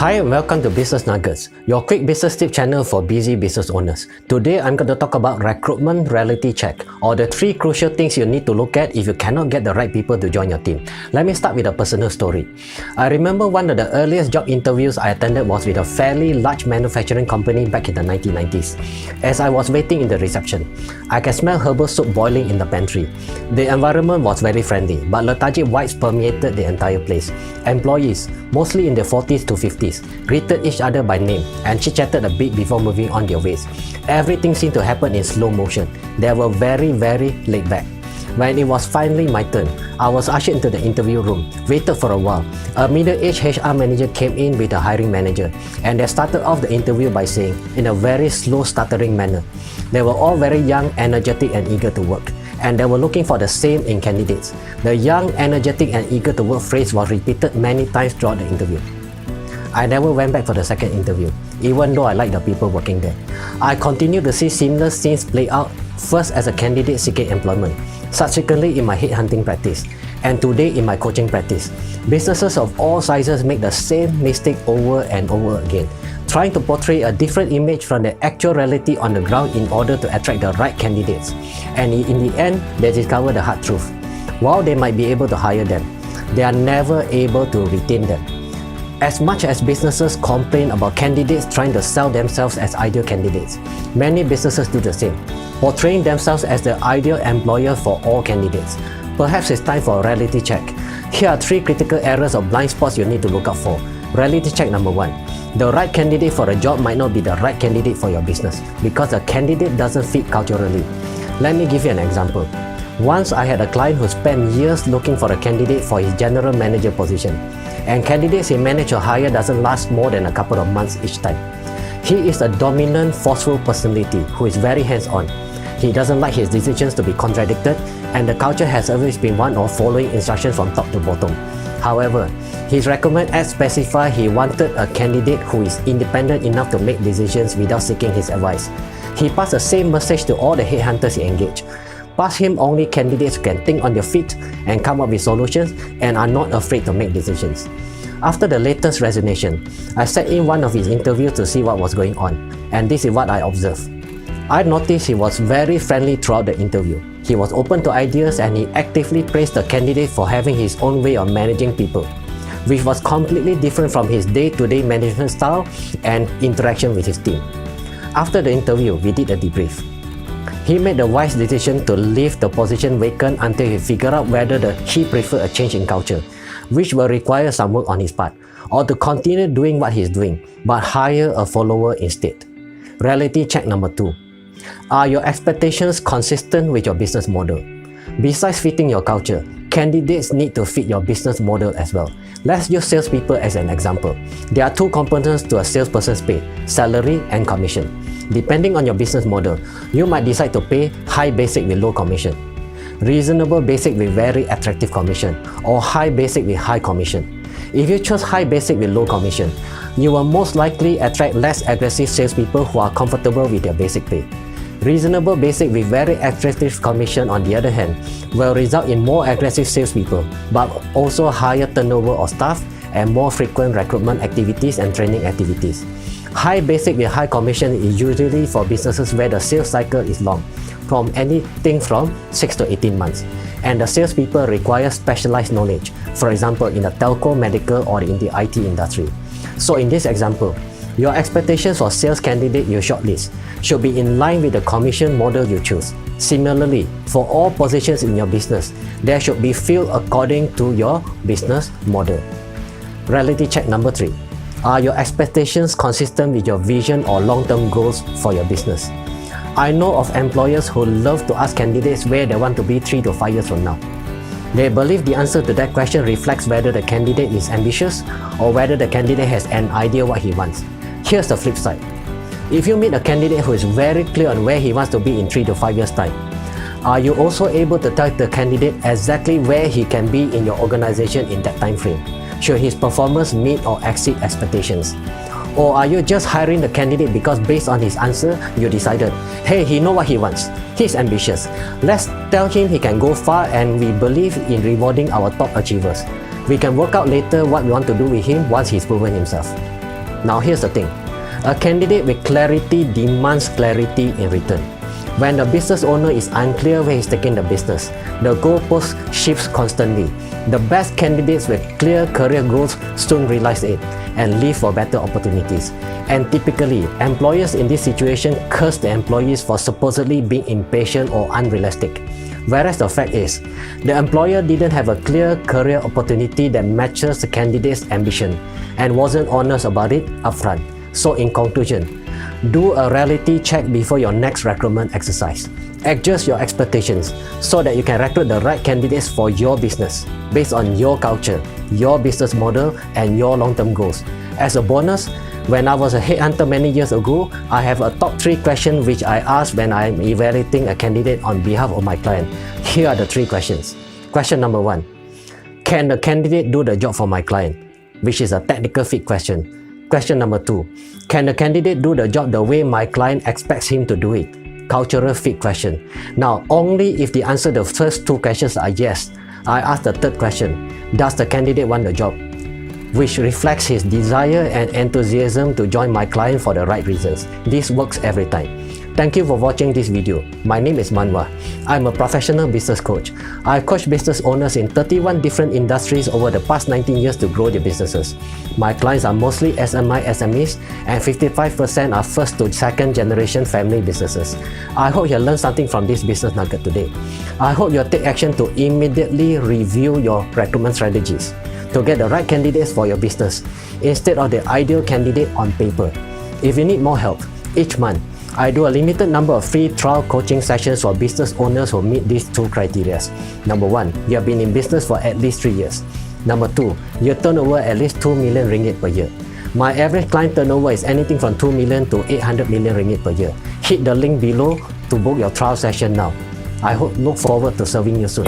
Hi and welcome to Business Nuggets, your quick business tip channel for busy business owners. Today I'm going to talk about recruitment reality check, or the 3 crucial things you need to look at if you cannot get the right people to join your team. Let me start with a personal story. I remember one of the earliest job interviews I attended was with a fairly large manufacturing company back in the 1990s. As I was waiting in the reception, I can smell herbal soup boiling in the pantry. The environment was very friendly, but lethargic vibes permeated the entire place. Employees, mostly in their 40s to 50s, greeted each other by name and chit-chatted a bit before moving on their ways. Everything seemed to happen in slow motion. They were very laid back. When it was finally my turn, I was ushered into the interview room, waited for a while. A middle-aged HR manager came in with a hiring manager, and they started off the interview by saying, in a very slow stuttering manner, they were all very young, energetic and eager to work, and they were looking for the same in candidates. The young, energetic and eager to work phrase was repeated many times throughout the interview. I never went back for the second interview, even though I liked the people working there. I continued to see similar scenes play out, first as a candidate seeking employment, subsequently in my headhunting practice, and today in my coaching practice. Businesses of all sizes make the same mistake over and over again, trying to portray a different image from the actual reality on the ground in order to attract the right candidates. And in the end, they discover the hard truth. While they might be able to hire them, they are never able to retain them. As much as businesses complain about candidates trying to sell themselves as ideal candidates, many businesses do the same, portraying themselves as the ideal employer for all candidates. Perhaps it's time for a reality check. Here are 3 critical areas or blind spots you need to look out for. Reality check number 1. The right candidate for a job might not be the right candidate for your business because the candidate doesn't fit culturally. Let me give you an example. Once I had a client who spent years looking for a candidate for his general manager position, and candidates he managed to hire doesn't last more than a couple of months each time. He is a dominant, forceful personality who is very hands-on. He doesn't like his decisions to be contradicted, and the culture has always been one of following instructions from top to bottom. However, his recommend ads specify he wanted a candidate who is independent enough to make decisions without seeking his advice. He passed the same message to all the headhunters he engaged. Pass him only candidates who can think on their feet and come up with solutions and are not afraid to make decisions. After the latest resignation, I sat in one of his interviews to see what was going on, and this is what I observed. I noticed he was very friendly throughout the interview. He was open to ideas and he actively praised the candidate for having his own way of managing people, which was completely different from his day-to-day management style and interaction with his team. After the interview, we did a debrief. He made the wise decision to leave the position vacant until he figured out whether he preferred a change in culture, which will require some work on his part, or to continue doing what he's doing, but hire a follower instead. Reality check number 2. Are your expectations consistent with your business model? Besides fitting your culture, candidates need to fit your business model as well. Let's use salespeople as an example. There are 2 components to a salesperson's pay: salary and commission. Depending on your business model, you might decide to pay high basic with low commission, reasonable basic with very attractive commission, or high basic with high commission. If you choose high basic with low commission, you will most likely attract less aggressive salespeople who are comfortable with their basic pay. Reasonable basic with very attractive commission, on the other hand, will result in more aggressive salespeople, but also higher turnover of staff and more frequent recruitment activities and training activities. High basic with high commission is usually for businesses where the sales cycle is long, from anything from 6 to 18 months, and the salespeople require specialized knowledge, for example in the telco, medical or in the IT industry. So in this example, your expectations for sales candidate you shortlist should be in line with the commission model you choose. Similarly, for all positions in your business, there should be filled according to your business model. Reality check number 3. Are your expectations consistent with your vision or long-term goals for your business? I know of employers who love to ask candidates where they want to be 3 to 5 years from now. They believe the answer to that question reflects whether the candidate is ambitious or whether the candidate has an idea what he wants. Here's the flip side. If you meet a candidate who is very clear on where he wants to be in 3 to 5 years' time, are you also able to tell the candidate exactly where he can be in your organization in that time frame? Should his performance meet or exceed expectations? Or are you just hiring the candidate because based on his answer, you decided, hey, he knows what he wants, he's ambitious, let's tell him he can go far and we believe in rewarding our top achievers. We can work out later what we want to do with him once he's proven himself. Now here's the thing. A candidate with clarity demands clarity in return. When the business owner is unclear where he's taking the business, the goalpost shifts constantly. The best candidates with clear career goals soon realize it and leave for better opportunities. And typically, employers in this situation curse the employees for supposedly being impatient or unrealistic. Whereas the fact is, the employer didn't have a clear career opportunity that matches the candidate's ambition and wasn't honest about it upfront. So in conclusion, do a reality check before your next recruitment exercise. Adjust your expectations so that you can recruit the right candidates for your business based on your culture, your business model, and your long-term goals. As a bonus, when I was a headhunter many years ago, I have a top 3 questions which I ask when I'm evaluating a candidate on behalf of my client. Here are the 3 questions. Question number 1. Can the candidate do the job for my client? Which is a technical fit question. Question number 2. Can the candidate do the job the way my client expects him to do it? Cultural fit question. Now, only if the answer to the first 2 questions are yes, I ask the third question. Does the candidate want the job? Which reflects his desire and enthusiasm to join my client for the right reasons. This works every time. Thank you for watching this video. My name is Manwa. I'm a professional business coach. I coach business owners in 31 different industries over the past 19 years to grow their businesses. My clients are mostly SMEs, and 55% are first to second generation family businesses. I hope you learned something from this business nugget today. I hope you'll take action to immediately review your recruitment strategies to get the right candidates for your business instead of the ideal candidate on paper. If you need more help, each month, I do a limited number of free trial coaching sessions for business owners who meet these 2 criteria. Number 1, you have been in business for at least 3 years. Number 2, you turn over at least 2 million ringgit per year. My average client turnover is anything from 2 million to 800 million ringgit per year. Hit the link below to book your trial session now. I look forward to serving you soon.